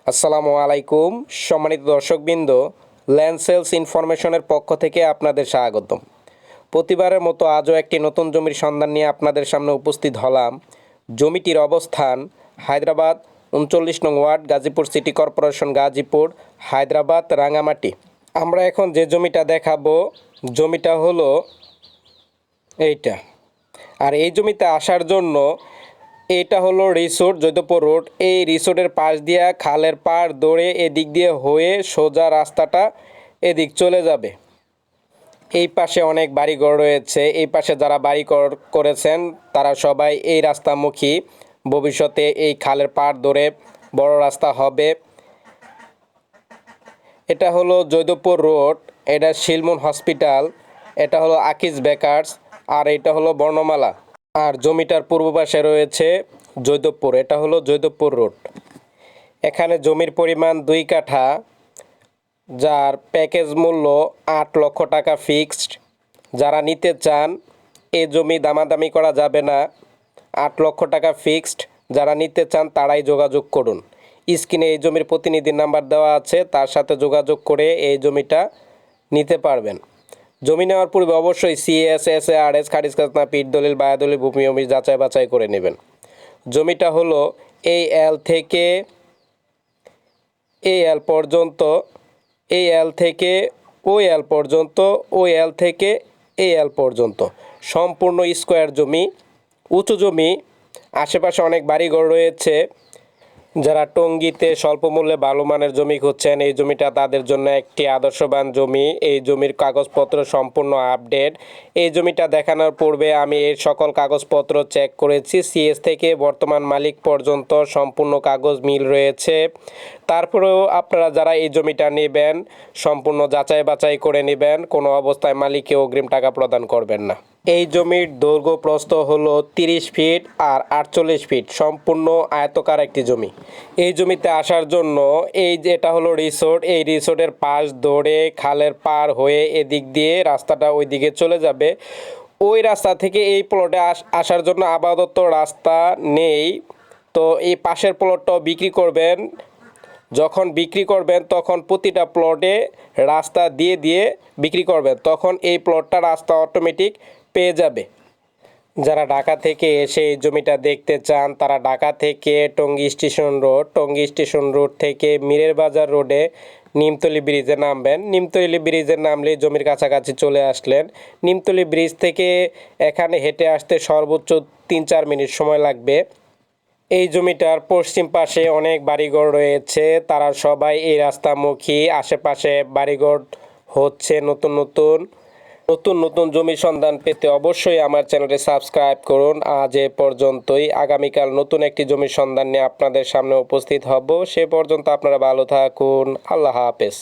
আসসালামু আলাইকুম সম্মানিত দর্শকবৃন্দ, ল্যান্ড সেলস ইনফরমেশনের পক্ষ থেকে আপনাদের স্বাগতম। প্রতিবারের মতো আজও একটি নতুন জমির সন্ধান নিয়ে আপনাদের সামনে উপস্থিত হলাম। জমিটির অবস্থান হায়দ্রাবাদ ৩৯ নং ward, Gazipur city corporation, Gazipur, Hyderabad, Rangamati. আমরা এখন যে জমিটা দেখাবো, জমিটা হলো এইটা। আর এই জমিতে আসার জন্য এটা হলো রিসোর্ট জৈদপুর রোড। এই রিসোর্টের পাশ দিয়া খালের পাড় দৌড়ে এদিক দিয়ে হয়ে সোজা রাস্তাটা এদিক চলে যাবে। এই পাশে অনেক বাড়িঘর রয়েছে। এই পাশে যারা বাড়ি করেছেন তারা সবাই এই রাস্তামুখী। ভবিষ্যতে এই খালের পাড় ধরে বড় রাস্তা হবে। এটা হলো জৈদপুর রোড, এটা শিলমন হসপিটাল, এটা হলো আকিজ বেকার্স, আর এটা হলো বর্ণমালা। আর জমিটার পূর্ব পাশে রয়েছে জৈদপুর, এটা হলো জৈদপুর রোড। এখানে জমির পরিমাণ 2 কাঠা, যার প্যাকেজ মূল্য 8 লক্ষ টাকা ফিক্সড। যারা নিতে চান এই জমি দামাদামি করা যাবে না, 8 লক্ষ টাকা ফিক্সড। যারা নিতে চান তারাই যোগাযোগ করুন। স্ক্রিনে এই জমির প্রতিনিধির নাম্বার দেওয়া আছে, তার সাথে যোগাযোগ করে এই জমিটা নিতে পারবেন। জমি নেওয়ার পূর্বে অবশ্যই CSSARS খারিজ খাজনা, পিট দলিল, বায়া দলিল, ভূমি অমিশ যাচাই বাছাই করে নেবেন। জমিটা হলো এই এল থেকে এই এল পর্যন্ত, এই এল থেকে ওই এল পর্যন্ত, ওই এল থেকে এই এল পর্যন্ত সম্পূর্ণ স্কোয়ার জমি, উঁচু জমি। আশেপাশে অনেক বাড়িঘর রয়েছে। যারা টঙ্গীতে স্বল্প মূল্যে ভালো মানের জমি খুঁজছেন, এই জমিটা তাদের জন্য একটি আদর্শবান জমি। এই জমির কাগজপত্র সম্পূর্ণ আপডেট। এই জমিটা দেখানোর পূর্বে আমি এর সকল কাগজপত্র চেক করেছি। CS থেকে বর্তমান মালিক পর্যন্ত সম্পূর্ণ কাগজ মিল রয়েছে। তারপরেও আপনারা যারা এই জমিটা নেবেন সম্পূর্ণ যাচাই বাছাই করে নেবেন, কোনো অবস্থায় মালিককে অগ্রিম টাকা প্রদান করবেন না। এই জমির দৈর্ঘ্য প্রস্থ হলো 30 ফিট আর 48 ফিট, সম্পূর্ণ আয়তকার একটি জমি। এই জমিতে আসার জন্য এই যে এটা হলো রিসোর্ট, এই রিসোর্টের পাশ ধরে খালের পার হয়ে এদিক দিয়ে রাস্তাটা ওই দিকে চলে যাবে। ওই রাস্তা থেকে এই প্লটে আসার জন্য আপাতত রাস্তা নেই। তো এই পাশের প্লটটাও বিক্রি করবেন। যখন বিক্রি করবেন তখন প্রতিটা প্লটে রাস্তা দিয়ে দিয়ে বিক্রি করবেন, তখন এই প্লটটা রাস্তা অটোমেটিক পেয়ে যাবে। যারা ঢাকা থেকে এসে এই জমিটা দেখতে চান তারা ঢাকা থেকে টঙ্গী স্টেশন রোড থেকে মিরের বাজার রোডে নিমতলি ব্রিজে নামবেন। নিমতলি ব্রিজে নামলে জমির কাছাকাছি চলে আসলেন। নিমতলি ব্রিজ থেকে এখানে হেঁটে আসতে সর্বোচ্চ 3-4 মিনিট সময় লাগবে। এই জমিটার পশ্চিম পাশে অনেক বাড়িঘর রয়েছে, তারা সবাই এই রাস্তামুখী। আশেপাশে বাড়িঘর হচ্ছে। নতুন নতুন জমির সন্ধান পেতে অবশ্যই আমার চ্যানেলটি সাবস্ক্রাইব করুন। আজ এ পর্যন্তই। আগামীকাল নতুন একটি জমির সন্ধান নিয়ে আপনাদের সামনে উপস্থিত হব। সে পর্যন্ত আপনারা ভালো থাকুন। আল্লাহ হাফেজ।